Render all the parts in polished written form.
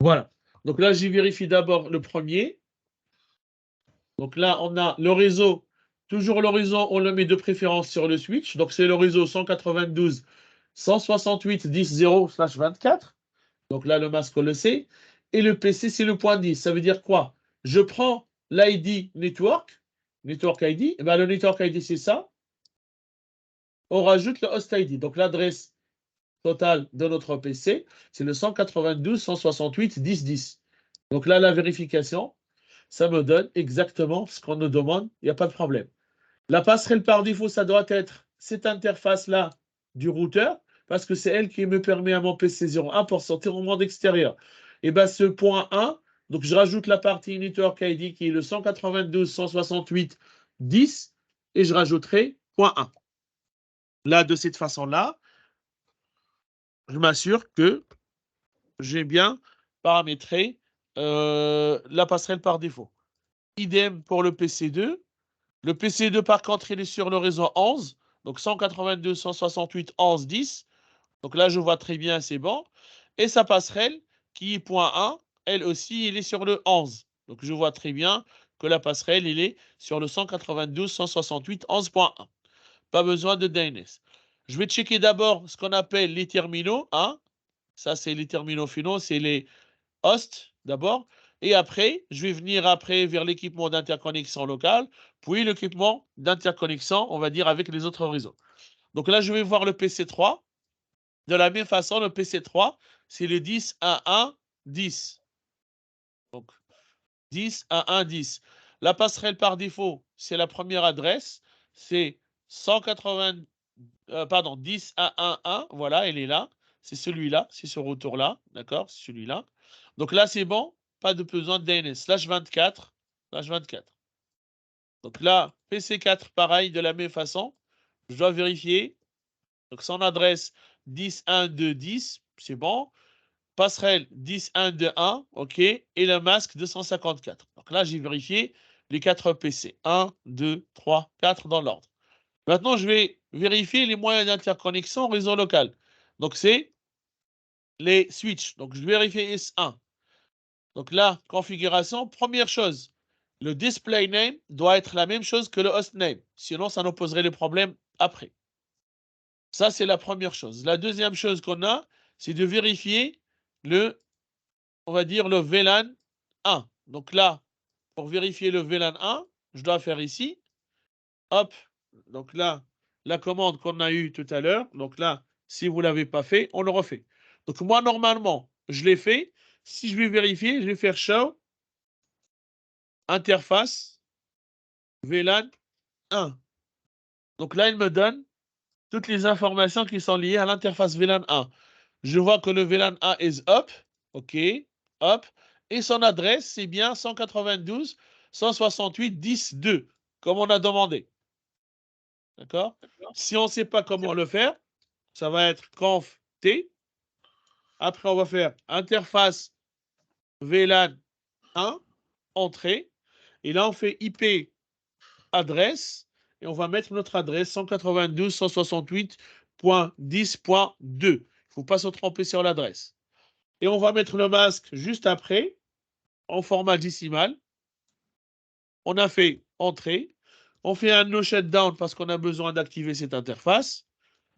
Voilà. Donc là, j'y vérifie d'abord le premier. Donc là, on a le réseau. Toujours le réseau, on le met de préférence sur le switch. Donc c'est le réseau 192.168.10.0/24. Donc là, le masque, on le sait. Et le PC, c'est le point 10. Ça veut dire quoi? Je prends l'ID network, network ID. Et bien, le network ID, c'est ça. On rajoute le host ID. Donc l'adresse totale de notre PC, c'est le 192.168.10.10. Donc là, la vérification, ça me donne exactement ce qu'on nous demande. Il n'y a pas de problème. La passerelle par défaut, ça doit être cette interface-là du routeur, parce que c'est elle qui me permet à mon PC 01 pour sortir au monde extérieur. Et bien, ce point 1, donc je rajoute la partie network ID qui est le 192.168.10 et je rajouterai point 1. Là, de cette façon-là, je m'assure que j'ai bien paramétré la passerelle par défaut. Idem pour le PC2. Le PC2, par contre, il est sur le réseau 11, donc 192.168.11.10. Donc là, je vois très bien, c'est bon. Et sa passerelle, qui est point 1, elle aussi, elle est sur le 11. Donc je vois très bien que la passerelle, elle est sur le 192.168.11.1. Pas besoin de DNS. Je vais checker d'abord ce qu'on appelle les terminaux. Hein. Ça, c'est les terminaux finaux, c'est les host d'abord, et après, je vais venir après vers l'équipement d'interconnexion locale, puis l'équipement d'interconnexion, on va dire, avec les autres réseaux. Donc là, je vais voir le PC3. De la même façon, le PC3, c'est le 10.1.1.10. Donc, 10.1.1.10. La passerelle par défaut, c'est la première adresse, c'est 180, 10.1.1.1, voilà, elle est là. C'est celui-là, c'est ce retour-là, d'accord, c'est celui-là. Donc là, c'est bon, pas de besoin de DNS. /24, /24. Donc là, PC4, pareil, de la même façon. Je dois vérifier. Donc son adresse 10.1.2.10, c'est bon. Passerelle 10.1.2.1, OK. Et le masque 254. Donc là, j'ai vérifié les 4 PC. 1, 2, 3, 4 dans l'ordre. Maintenant, je vais vérifier les moyens d'interconnexion réseau local. Donc, c'est les switches. Donc, je vais vérifier S1. Donc là, configuration, première chose, le display name doit être la même chose que le host name. Sinon, ça nous poserait les problèmes après. Ça, c'est la première chose. La deuxième chose qu'on a, c'est de vérifier le, on va dire, le VLAN 1. Donc là, pour vérifier le VLAN 1, je dois faire ici. Hop. Donc là, la commande qu'on a eue tout à l'heure. Donc là, si vous ne l'avez pas fait, on le refait. Donc moi, normalement, je l'ai fait. Si je vais vérifier, je vais faire show interface VLAN 1. Donc là, il me donne toutes les informations qui sont liées à l'interface VLAN 1. Je vois que le VLAN 1 est up. OK. Hop. Et son adresse, c'est bien 192.168.10.2, comme on a demandé. D'accord? Si on ne sait pas comment le faire, ça va être conf T. Après, on va faire interface VLAN 1, entrée. Et là, on fait IP adresse. Et on va mettre notre adresse 192.168.10.2. Il ne faut pas se tromper sur l'adresse. Et on va mettre le masque juste après, en format décimal. On a fait entrée. On fait un no shutdown parce qu'on a besoin d'activer cette interface.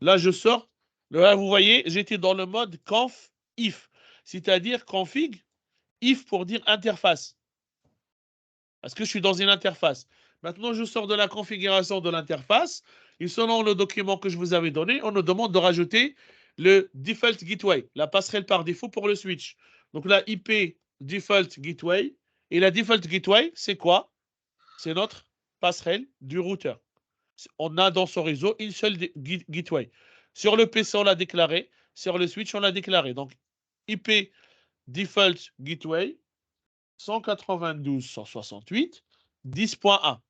Là, je sors. Là, vous voyez, j'étais dans le mode conf if, c'est-à-dire config if pour dire interface. Parce que je suis dans une interface. Maintenant, je sors de la configuration de l'interface. Et selon le document que je vous avais donné, on nous demande de rajouter le default gateway, la passerelle par défaut pour le switch. Donc la IP default gateway. Et la default gateway, c'est quoi? C'est notre passerelle du routeur. On a dans son réseau une seule gateway. Sur le PC, on l'a déclaré. Sur le switch, on l'a déclaré. Donc, IP default gateway 192.168.10.1.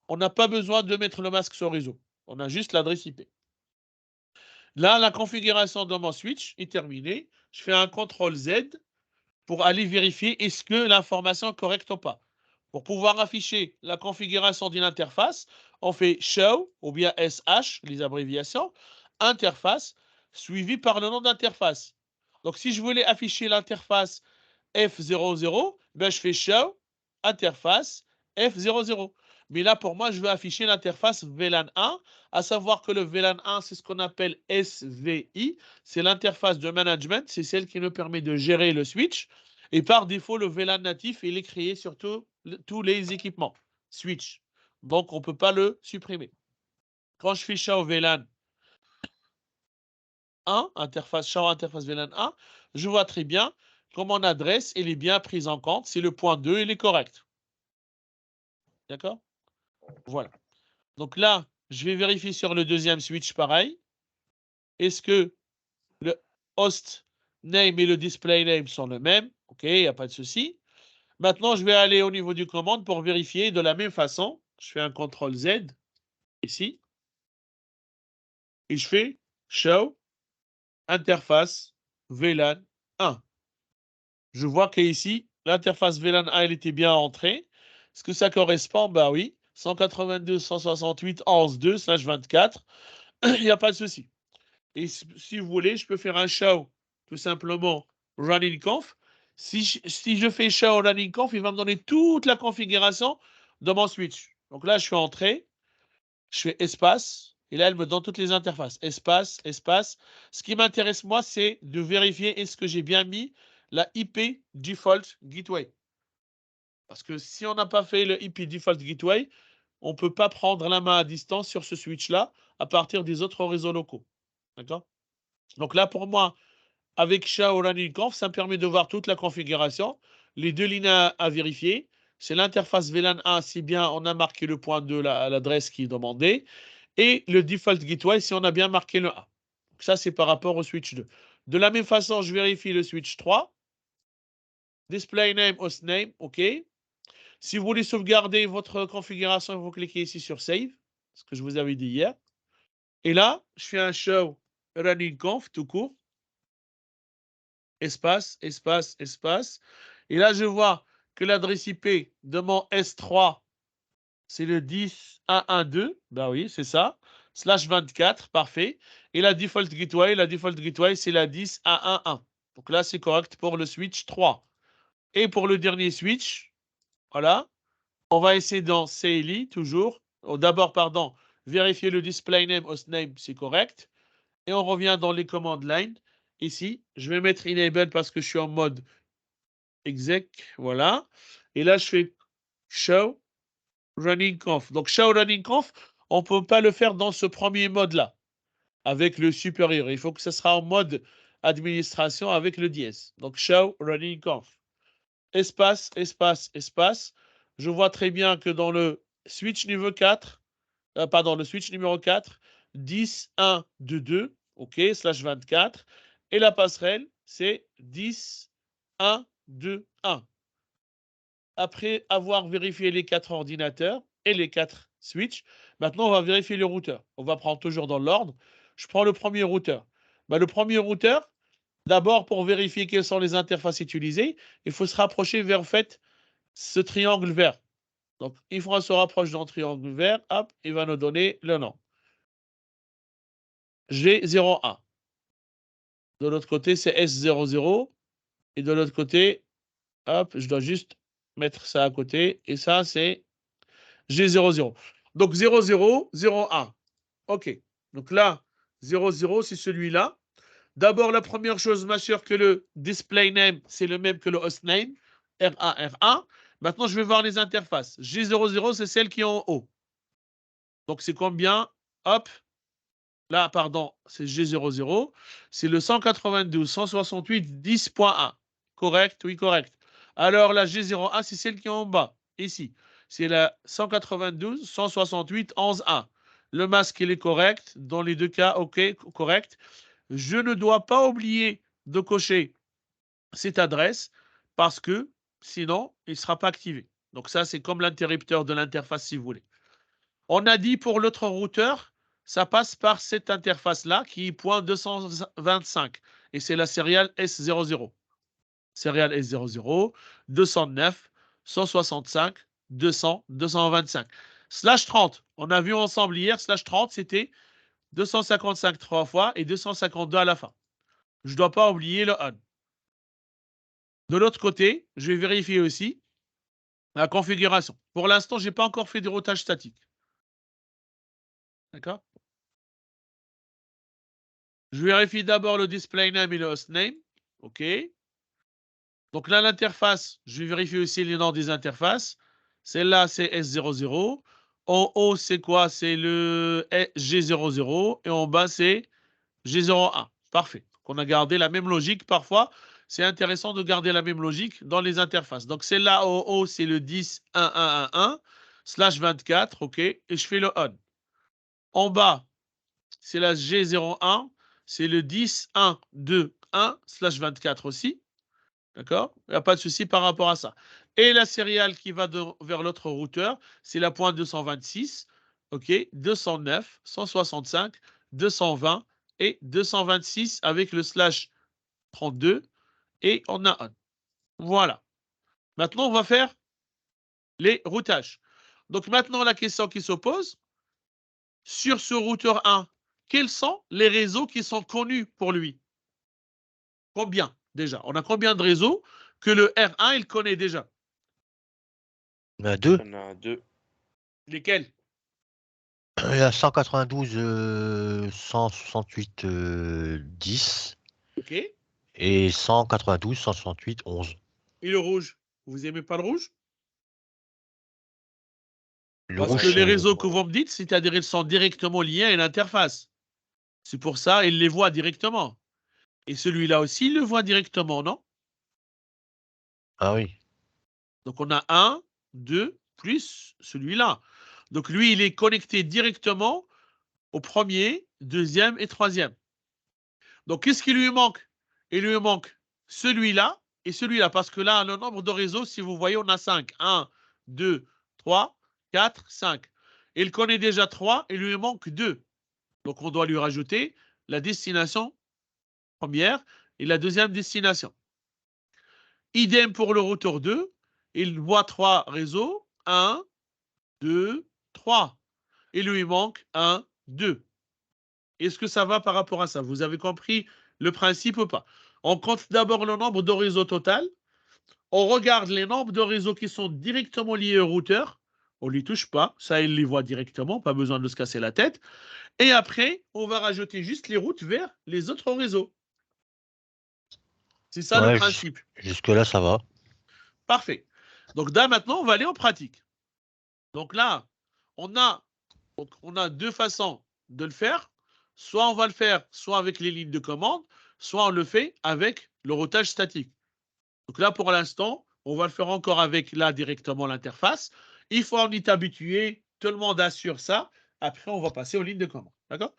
On n'a pas besoin de mettre le masque sur réseau. On a juste l'adresse IP. Là, la configuration de mon switch est terminée. Je fais un CTRL Z pour aller vérifier est-ce que l'information est correcte ou pas. Pour pouvoir afficher la configuration d'une interface, on fait show ou bien SH, les abréviations, interface, suivi par le nom d'interface. Donc, si je voulais afficher l'interface F00, ben je fais show interface F00. Mais là, pour moi, je veux afficher l'interface VLAN 1, à savoir que le VLAN 1, c'est ce qu'on appelle SVI, c'est l'interface de management, c'est celle qui nous permet de gérer le switch. Et par défaut, le VLAN natif, il est créé sur tous les équipements switch. Donc, on ne peut pas le supprimer. Quand je fais show VLAN 1, show interface VLAN 1, je vois très bien que mon adresse, elle est bien prise en compte. C'est le point 2, il est correct. D'accord? Voilà. Donc là, je vais vérifier sur le deuxième switch pareil. Est-ce que le host name et le display name sont le même? OK, il n'y a pas de souci. Maintenant, je vais aller au niveau du commande pour vérifier de la même façon. Je fais un CTRL Z ici. Et je fais show interface VLAN 1. Je vois qu'ici, l'interface VLAN 1, elle était bien entrée. Est-ce que ça correspond? Bah oui. 192.168.11.2/24. Il n'y a pas de souci. Et si vous voulez, je peux faire un show, tout simplement, running conf. Si je fais show running conf, il va me donner toute la configuration de mon switch. Donc là, je suis entré, je fais espace, et là, elle me donne toutes les interfaces. Espace, espace. Ce qui m'intéresse, moi, c'est de vérifier est-ce que j'ai bien mis la IP default gateway. Parce que si on n'a pas fait le IP default gateway, on ne peut pas prendre la main à distance sur ce switch-là à partir des autres réseaux locaux. D'accord? Donc là, pour moi, avec SHA ou running conf, ça me permet de voir toute la configuration. Les deux lignes à vérifier. C'est l'interface VLAN 1 si bien on a marqué le point 2, l'adresse qui est demandée. Et le default gateway si on a bien marqué le 1. Donc ça, c'est par rapport au switch 2. De la même façon, je vérifie le switch 3. Display name, host name, OK. Si vous voulez sauvegarder votre configuration, vous cliquez ici sur Save, ce que je vous avais dit hier. Et là, je fais un show running conf tout court. Espace, espace, espace. Et là, je vois que l'adresse IP de mon S3, c'est le 10.1.1.2. Ben oui, c'est ça. /24, parfait. Et la default gateway, c'est la 10.1.1.1. Donc là, c'est correct pour le switch 3. Et pour le dernier switch, voilà, on va essayer dans CLI, toujours. D'abord, pardon, vérifier le display name, hostname, c'est correct. Et on revient dans les commandes line. Ici, je vais mettre enable parce que je suis en mode exec, voilà. Et là, je fais show running conf. Donc, show running conf, on ne peut pas le faire dans ce premier mode-là, avec le supérieur. Il faut que ce sera en mode administration avec le dièse. Donc, show running conf. Espace, espace, espace. Je vois très bien que dans le switch niveau 4, le switch numéro 4, 10, 1, 2, 2, OK, /24. Et la passerelle, c'est 10, 1, 2, 1. Après avoir vérifié les 4 ordinateurs et les 4 switches, maintenant on va vérifier le routeur. On va prendre toujours dans l'ordre. Je prends le premier routeur. Le premier routeur, d'abord pour vérifier quelles sont les interfaces utilisées, il faut se rapprocher vers ce triangle vert. Donc, une fois qu'on se rapproche d'un triangle vert, hop, il va nous donner le nom. G01. De l'autre côté, c'est S00. Et de l'autre côté, hop, je dois juste mettre ça à côté. Et ça, c'est G00. Donc 0001. OK. Donc là, 00, c'est celui-là. D'abord, la première chose, m'assure que le display name, c'est le même que le host name. RA. Maintenant, je vais voir les interfaces. G00, c'est celle qui est en haut. Donc, c'est combien? Hop. Là, pardon, c'est G00. C'est le 192.168.10.1. Correct? Oui, correct. Alors, la G01, c'est celle qui est en bas, ici. C'est la 192.168.11.1. Le masque, il est correct. Dans les deux cas, OK, correct. Je ne dois pas oublier de cocher cette adresse parce que sinon, il ne sera pas activé. Donc ça, c'est comme l'interrupteur de l'interface si vous voulez. On a dit pour l'autre routeur, ça passe par cette interface-là qui est .225 et c'est la sériale S00. Sériale S00, 209, 165, 200, 225. /30, on a vu ensemble hier, /30, c'était 255 3 fois et 252 à la fin. Je ne dois pas oublier le on. De l'autre côté, je vais vérifier aussi la configuration. Pour l'instant, je n'ai pas encore fait de routage statique. D'accord? Je vérifie d'abord le display name et le host name. OK. Donc là, l'interface, je vais vérifier aussi les noms des interfaces. Celle-là, c'est S00. En haut, c'est quoi? C'est le G00. Et en bas, c'est G01. Parfait. Donc, on a gardé la même logique. Parfois, c'est intéressant de garder la même logique dans les interfaces. Donc celle-là, en haut, c'est le 10.1.1.1/24. OK. Et je fais le on. En bas, c'est la G01. C'est le 10.1.2.1/24 aussi. D'accord? Il n'y a pas de souci par rapport à ça. Et la céréale qui va vers l'autre routeur, c'est la pointe 226, OK, 209, 165, 220 et 226 avec le slash 32 et on a un. Voilà. Maintenant, on va faire les routages. Donc maintenant, la question qui se pose, sur ce routeur 1, quels sont les réseaux qui sont connus pour lui? Combien déjà? On a combien de réseaux que le R1, il connaît déjà? On a deux. On a 2. Lesquels? Il y a 192, 168, 10 OK. et 192, 168, 11. Et le rouge? Vous aimez pas le rouge? Le Parce que rouge, les c'est... réseaux que vous me dites, c'est-à-dire ils sont directement liés à une interface. C'est pour ça il les voit directement. Et celui-là aussi, il le voit directement, non? Ah oui. Donc on a 1, 2, plus celui-là. Donc lui, il est connecté directement au premier, deuxième et troisième. Donc qu'est-ce qui lui manque? Il lui manque celui-là et celui-là. Parce que là, le nombre de réseaux, si vous voyez, on a 5. 1, 2, 3, 4, 5. Il connaît déjà 3, il lui manque 2. Donc on doit lui rajouter la destination première et la deuxième destination. Idem pour le routeur 2, il voit 3 réseaux, 1, 2, 3. Il lui manque 1, 2. Est-ce que ça va par rapport à ça? Vous avez compris le principe ou pas? On compte d'abord le nombre de réseaux total. On regarde les nombres de réseaux qui sont directement liés au routeur. On ne les touche pas. Ça, il les voit directement. Pas besoin de se casser la tête. Et après, on va rajouter juste les routes vers les autres réseaux. C'est ça le Ouais, principe. jusque-là, ça va. Parfait. Donc là, maintenant, on va aller en pratique. Donc là, on a deux façons de le faire. Soit on va le faire soit avec les lignes de commande, soit on le fait avec le routage statique. Donc là, pour l'instant, on va le faire encore avec là directement l'interface. Il faut en être habitué. Tout le monde assure ça. Après, on va passer aux lignes de commande. D'accord?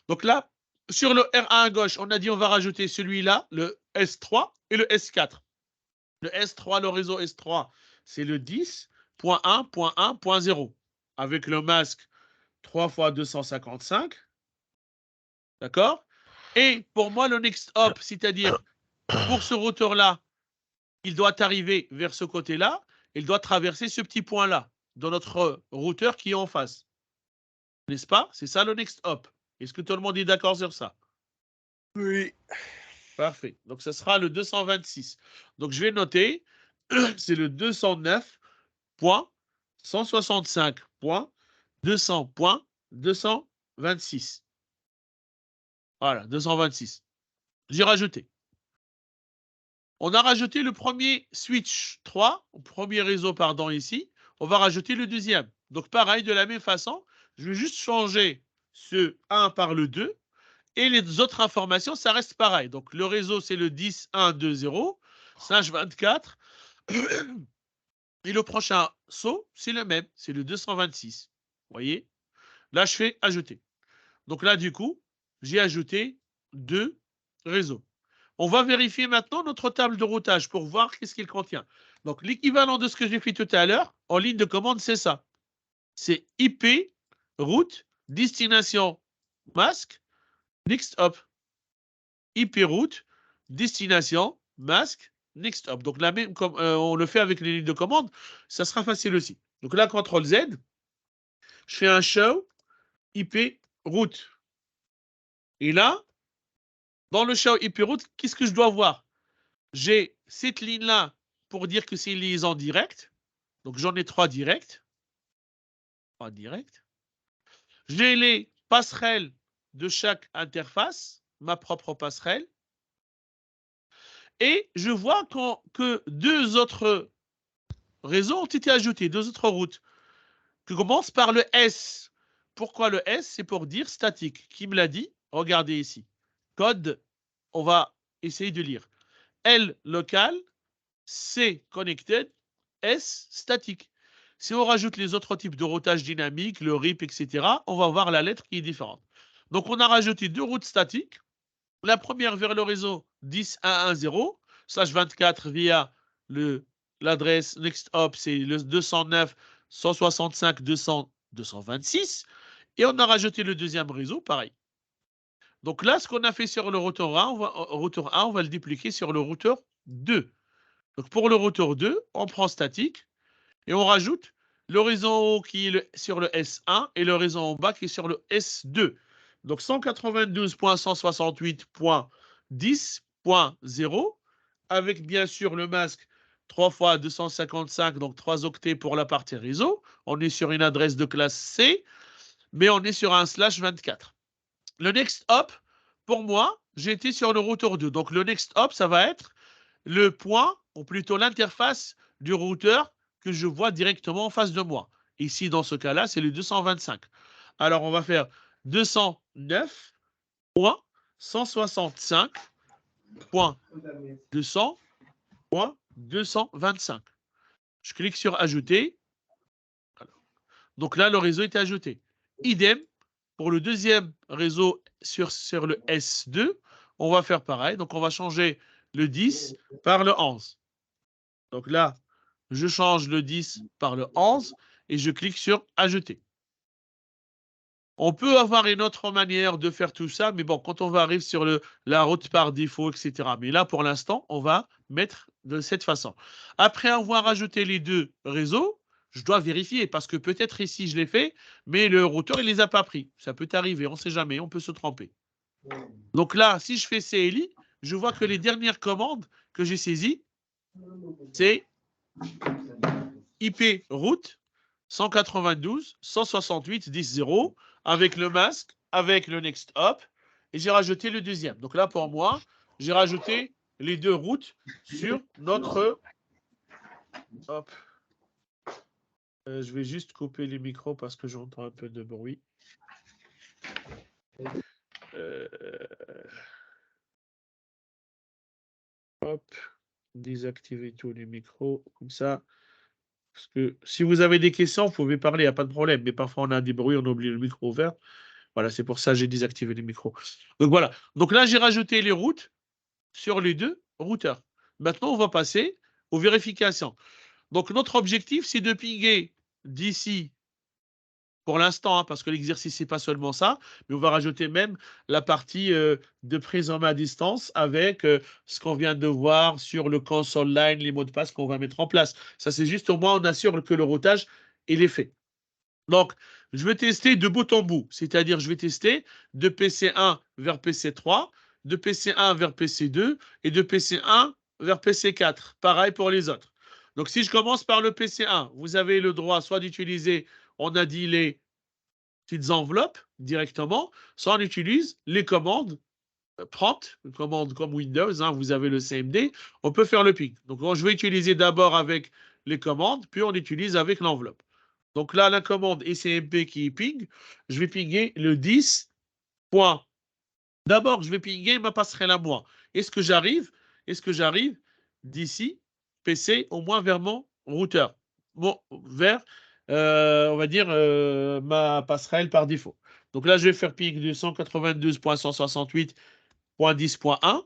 Donc là, sur le R1 à gauche, on a dit on va rajouter celui-là, le S3 et le S4. Le S3, le réseau S3, c'est le 10.1.1.0 avec le masque 3 x 255. D'accord? Et pour moi, le next hop, c'est-à-dire pour ce routeur-là, il doit arriver vers ce côté-là, il doit traverser ce petit point-là dans notre routeur qui est en face. N'est-ce pas? C'est ça le next hop. Est-ce que tout le monde est d'accord sur ça? Oui. Parfait. Donc, ce sera le 226. Donc, je vais noter, c'est le 209.165.200.226. Voilà, 226. J'ai rajouté. On a rajouté le premier switch 3, le premier réseau, pardon, ici. On va rajouter le deuxième. Donc, pareil, de la même façon, je vais juste changer ce 1 par le 2. Et les autres informations, ça reste pareil. Donc, le réseau, c'est le 10.1.2.0/24. Et le prochain saut, c'est le même, c'est le 226. Vous voyez? Là, je fais ajouter. Donc là, du coup, j'ai ajouté 2 réseaux. On va vérifier maintenant notre table de routage pour voir qu'est-ce qu'il contient. Donc, l'équivalent de ce que j'ai fait tout à l'heure, en ligne de commande, c'est ça. C'est IP, route, destination, masque, next hop. IP route, destination, masque, next hop. Donc, la même, comme on le fait avec les lignes de commande, ça sera facile aussi. Donc là, CTRL Z, je fais un show IP route. Et là, dans le show IP route, qu'est-ce que je dois voir? J'ai cette ligne-là pour dire que c'est une liaison directe. Donc, j'en ai 3 directs. 3 directs. J'ai les passerelles de chaque interface, ma propre passerelle. Et je vois que 2 autres réseaux ont été ajoutés, 2 autres routes, qui commencent par le S. Pourquoi le S? C'est pour dire statique. Qui me l'a dit? Regardez ici. Code, on va essayer de lire. L local, C connected, S statique. Si on rajoute les autres types de routage dynamique, le RIP, etc., on va voir la lettre qui est différente. Donc, on a rajouté 2 routes statiques. La première vers le réseau 10.1.1.0/24 via l'adresse next hop, c'est le 209.165.200.226. Et on a rajouté le deuxième réseau, pareil. Donc là, ce qu'on a fait sur le routeur 1, on va le dupliquer sur le routeur 2. Donc pour le routeur 2, on prend statique et on rajoute le réseau en haut qui est sur le S1 et le réseau en bas qui est sur le S2. Donc 192.168.10.0 avec bien sûr le masque 3 fois 255, donc 3 octets pour la partie réseau. On est sur une adresse de classe C, mais on est sur un /24. Le next hop, pour moi, j'ai été sur le routeur 2. Donc le next hop, ça va être le point, ou plutôt l'interface du routeur que je vois directement en face de moi. Ici, dans ce cas-là, c'est le 225. Alors, on va faire 209.165.200.225. Je clique sur Ajouter. Donc là, le réseau est ajouté. Idem, pour le deuxième réseau sur le S2, on va faire pareil. Donc, on va changer le 10 par le 11. Donc là, je change le 10 par le 11 et je clique sur Ajouter. On peut avoir une autre manière de faire tout ça, mais bon, quand on va arriver sur la route par défaut, etc. Mais là, pour l'instant, on va mettre de cette façon. Après avoir ajouté les 2 réseaux, je dois vérifier parce que peut-être ici, je l'ai fait, mais le routeur, il ne les a pas pris. Ça peut arriver, on ne sait jamais, on peut se tromper. Donc là, si je fais CLI, je vois que les dernières commandes que j'ai saisies, c'est IP route 192.168.10.0 avec le masque, avec le next hop, et j'ai rajouté le deuxième. Donc là, pour moi, j'ai rajouté les 2 routes sur notre... Hop. Je vais juste couper les micros parce que j'entends un peu de bruit. Hop. Désactiver tous les micros, comme ça. Parce que si vous avez des questions, vous pouvez parler, il n'y a pas de problème. Mais parfois, on a des bruits, on oublie le micro ouvert. Voilà, c'est pour ça que j'ai désactivé les micros. Donc voilà. Donc là, j'ai rajouté les routes sur les 2 routeurs. Maintenant, on va passer aux vérifications. Donc notre objectif, c'est de pinguer d'ici, pour l'instant, hein, parce que l'exercice, c'est pas seulement ça, mais on va rajouter même la partie de prise en main à distance avec ce qu'on vient de voir sur le console line, les mots de passe qu'on va mettre en place. Ça, c'est juste au moins, on assure que le routage, il est fait. Donc, je vais tester de bout en bout, c'est-à-dire je vais tester de PC1 vers PC3, de PC1 vers PC2 et de PC1 vers PC4. Pareil pour les autres. Donc, si je commence par le PC1, vous avez le droit soit d'utiliser, on a dit, les petites enveloppes directement, soit on utilise les commandes prompt, commandes comme Windows, hein, vous avez le CMD, on peut faire le ping. Donc, je vais utiliser d'abord avec les commandes, puis on utilise avec l'enveloppe. Donc là, la commande ECMP qui est ping, je vais pinguer le 10. D'abord, je vais pinguer ma passerelle à moi. Est-ce que j'arrive d'ici, PC, au moins vers mon routeur, vers, on va dire, ma passerelle par défaut. Donc là, je vais faire ping de 192.168.10.1.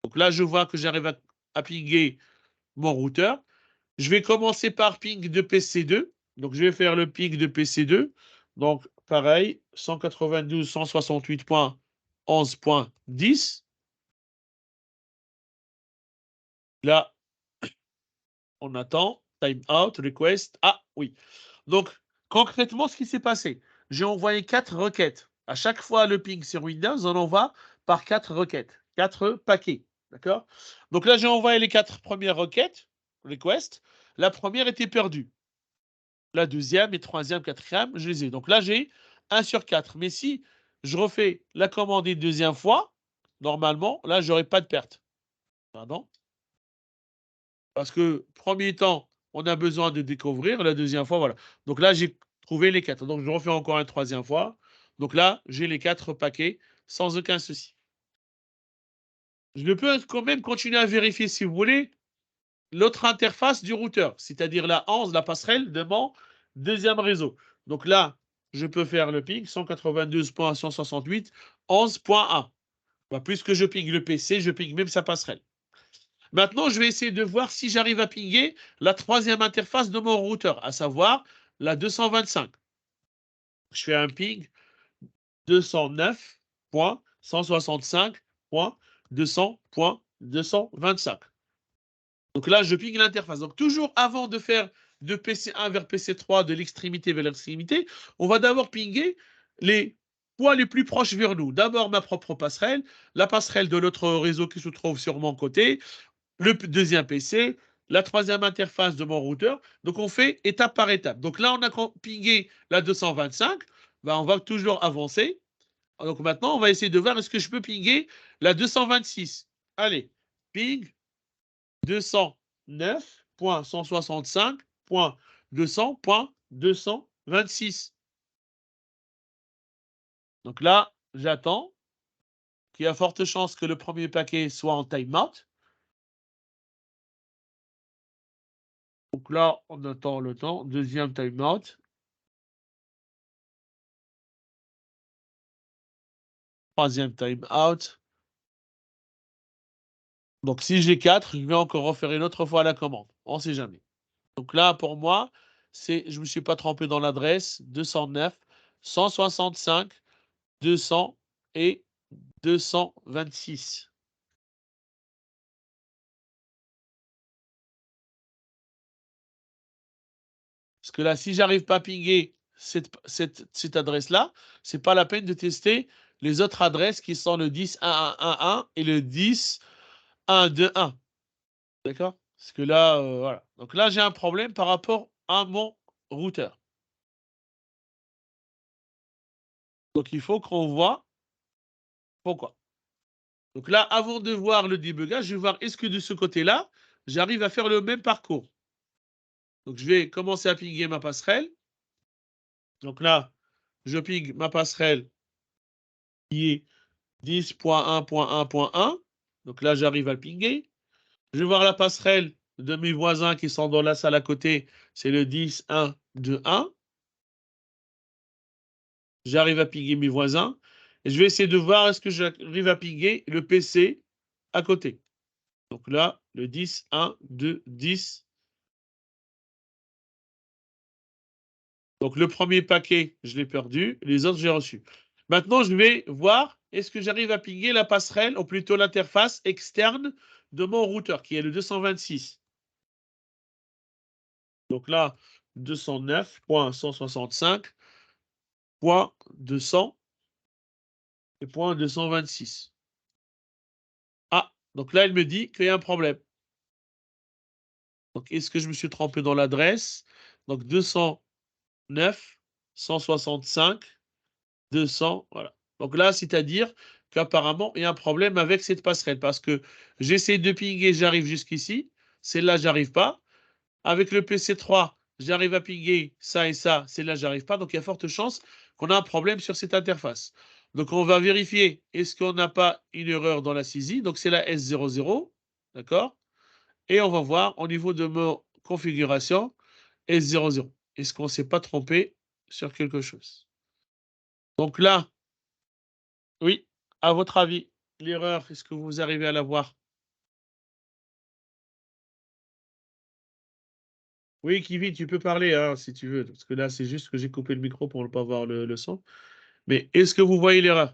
Donc là, je vois que j'arrive à pinguer mon routeur. Je vais commencer par ping de PC2. Donc, je vais faire le ping de PC2. Donc, pareil, 192.168.11.10. Là, on attend. Time out, request. Ah, oui. Donc, concrètement, ce qui s'est passé, j'ai envoyé 4 requêtes. À chaque fois, le ping sur Windows, on envoie par 4 requêtes, 4 paquets. D'accord? Donc là, j'ai envoyé les 4 premières requêtes, requests. La première était perdue. La deuxième et troisième, quatrième, je les ai. Donc là, j'ai 1 sur 4. Mais si je refais la commande une deuxième fois, normalement, là, je n'aurai pas de perte. Pardon? Parce que premier temps, on a besoin de découvrir. La deuxième fois, voilà. Donc là, j'ai trouvé les 4. Donc je refais encore une troisième fois. Donc là, j'ai les 4 paquets sans aucun souci. Je peux quand même continuer à vérifier, si vous voulez, l'autre interface du routeur, c'est-à-dire la 11, la passerelle de mon deuxième réseau. Donc là, je peux faire le ping 192.168.11.1. Bah, puisque je ping le PC, je ping même sa passerelle. Maintenant, je vais essayer de voir si j'arrive à pinguer la troisième interface de mon routeur, à savoir la 225. Je fais un ping 209.165.200.225. Donc là, je ping l'interface. Donc toujours avant de faire de PC1 vers PC3, de l'extrémité vers l'extrémité, on va d'abord pinguer les points les plus proches vers nous. D'abord ma propre passerelle, la passerelle de l'autre réseau qui se trouve sur mon côté, le deuxième PC, la troisième interface de mon routeur. Donc on fait étape par étape. Donc là, on a pingé la 225. Ben, on va toujours avancer. Donc maintenant, on va essayer de voir est-ce que je peux pinguer la 226. Allez, ping 209.165.200.226. Donc là, j'attends qu'il y a forte chance que le premier paquet soit en timeout. Donc là, on attend le temps. Deuxième timeout. Troisième timeout. Donc si j'ai 4, je vais encore refaire une autre fois la commande. On ne sait jamais. Donc là, pour moi, je ne me suis pas trompé dans l'adresse. 209, 165, 200 et 226. Parce que là, si j'arrive pas à pinguer cette adresse-là, c'est pas la peine de tester les autres adresses qui sont le 10.1.1.1 et le 10.1.2.1. D'accord? Parce que là, voilà. Donc là, j'ai un problème par rapport à mon routeur. Donc il faut qu'on voit pourquoi. Donc là, avant de voir le débugage, je vais voir est-ce que de ce côté-là, j'arrive à faire le même parcours. Donc je vais commencer à pinguer ma passerelle. Donc là, je ping ma passerelle qui est 10.1.1.1. Donc là, j'arrive à le pinguer. Je vais voir la passerelle de mes voisins qui sont dans la salle à côté. C'est le 10.1.2.1. J'arrive à pinguer mes voisins. Et je vais essayer de voir est-ce que j'arrive à pinguer le PC à côté. Donc là, le 10.1.2.10. Donc le premier paquet, je l'ai perdu. Les autres, j'ai reçu. Maintenant, je vais voir est-ce que j'arrive à pinguer la passerelle, ou plutôt l'interface externe de mon routeur, qui est le 226. Donc là, 209.165.200 et .226. Ah, donc là, il me dit qu'il y a un problème. Donc, est-ce que je me suis trompé dans l'adresse? Donc, 209, 165, 200, voilà. Donc là, c'est-à-dire qu'apparemment, il y a un problème avec cette passerelle parce que j'essaie de pinguer, j'arrive jusqu'ici. Celle-là, j'arrive pas. Avec le PC3, j'arrive à pinguer ça et ça. Celle-là, j'arrive pas. Donc, il y a forte chance qu'on a un problème sur cette interface. Donc, on va vérifier est-ce qu'on n'a pas une erreur dans la saisie. Donc, c'est la S00. D'accord? Et on va voir au niveau de mon configuration S00. Est-ce qu'on ne s'est pas trompé sur quelque chose? Donc là, oui, à votre avis, l'erreur, est-ce que vous arrivez à la voir? Oui, Kevin, tu peux parler hein, si tu veux, parce que là, c'est juste que j'ai coupé le micro pour ne pas voir le son. Mais est-ce que vous voyez l'erreur?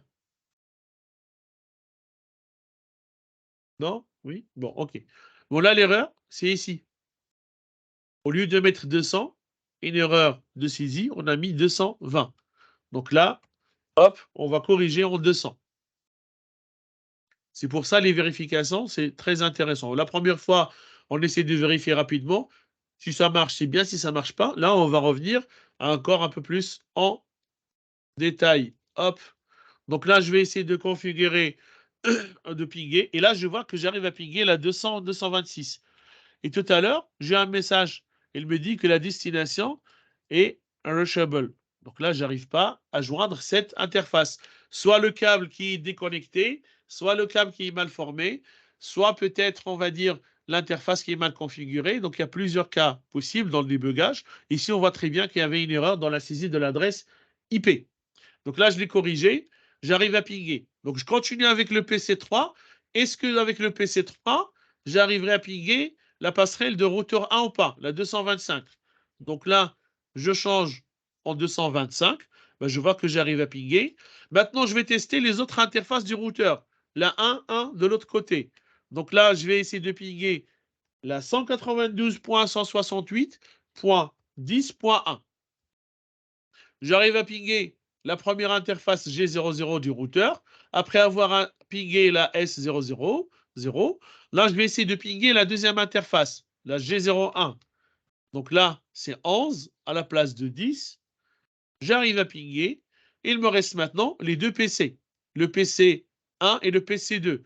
Non? Oui? Bon, ok. Bon, là, l'erreur, c'est ici. Au lieu de mettre 200, une erreur de saisie, on a mis 220. Donc là, hop, on va corriger en 200. C'est pour ça les vérifications, c'est très intéressant. La première fois, on essaie de vérifier rapidement. Si ça marche, c'est bien. Si ça ne marche pas, là, on va revenir encore un peu plus en détail. Hop. Donc là, je vais essayer de configurer, de pinguer. Et là, je vois que j'arrive à pinguer la 200, 226. Et tout à l'heure, j'ai un message. Il me dit que la destination est unreachable. Donc là, je n'arrive pas à joindre cette interface. Soit le câble qui est déconnecté, soit le câble qui est mal formé, soit peut-être, on va dire, l'interface qui est mal configurée. Donc il y a plusieurs cas possibles dans le débugage. Ici, on voit très bien qu'il y avait une erreur dans la saisie de l'adresse IP. Donc là, je l'ai corrigé. J'arrive à pinguer. Donc je continue avec le PC3. Est-ce qu'avec le PC3, j'arriverai à pinguer la passerelle de routeur 1 ou pas, la 225? Donc là, je change en 225. Ben, je vois que j'arrive à pinguer. Maintenant, je vais tester les autres interfaces du routeur. La 1 de l'autre côté. Donc là, je vais essayer de pinguer la 192.168.10.1. J'arrive à pinguer la première interface G00 du routeur. Après avoir pingé la S000, là, je vais essayer de pinguer la deuxième interface, la G01. Donc là, c'est 11 à la place de 10. J'arrive à pinguer. Il me reste maintenant les deux PC, le PC1 et le PC2.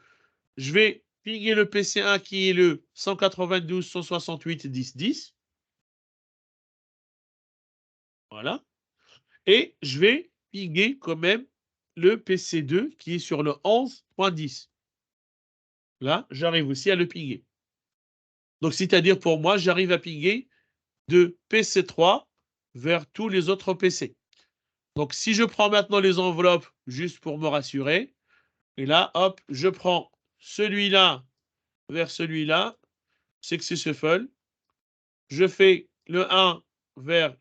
Je vais pinguer le PC1 qui est le 192.168.10.10. Voilà. Et je vais pinguer quand même le PC2 qui est sur le 11.10. Là, j'arrive aussi à le pinguer. Donc, c'est-à-dire pour moi, j'arrive à pinguer de PC3 vers tous les autres PC. Donc, si je prends maintenant les enveloppes, juste pour me rassurer, et là, hop, je prends celui-là vers celui-là, successful. Je fais le 1 vers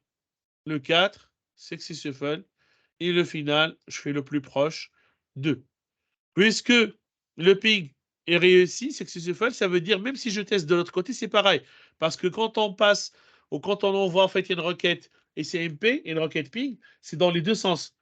le 4, successful. Et le final, je fais le plus proche 2. Puisque le ping est réussi, successful, ça veut dire même si je teste de l'autre côté, c'est pareil. Parce que quand on passe ou quand on envoie en fait une requête SCMP, une requête ping, c'est dans les deux sens.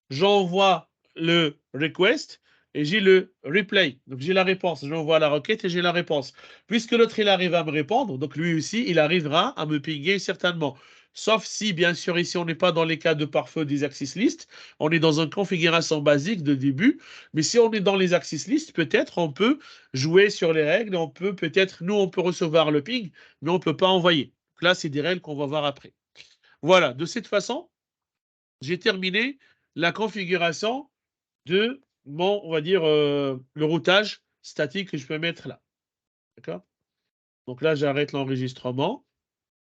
J'envoie le request et j'ai le replay. Donc j'ai la réponse. J'envoie la requête et j'ai la réponse. Puisque l'autre il arrive à me répondre, donc lui aussi il arrivera à me pinguer certainement. Sauf si, bien sûr, ici on n'est pas dans les cas de pare-feu des access list, on est dans une configuration basique de début. Mais si on est dans les access list, peut-être on peut jouer sur les règles. On peut peut-être, nous, on peut recevoir le ping, mais on ne peut pas envoyer. Donc là, c'est des règles qu'on va voir après. Voilà, de cette façon, j'ai terminé la configuration de mon, on va dire, le routage statique que je peux mettre là. D'accord? Donc là, j'arrête l'enregistrement.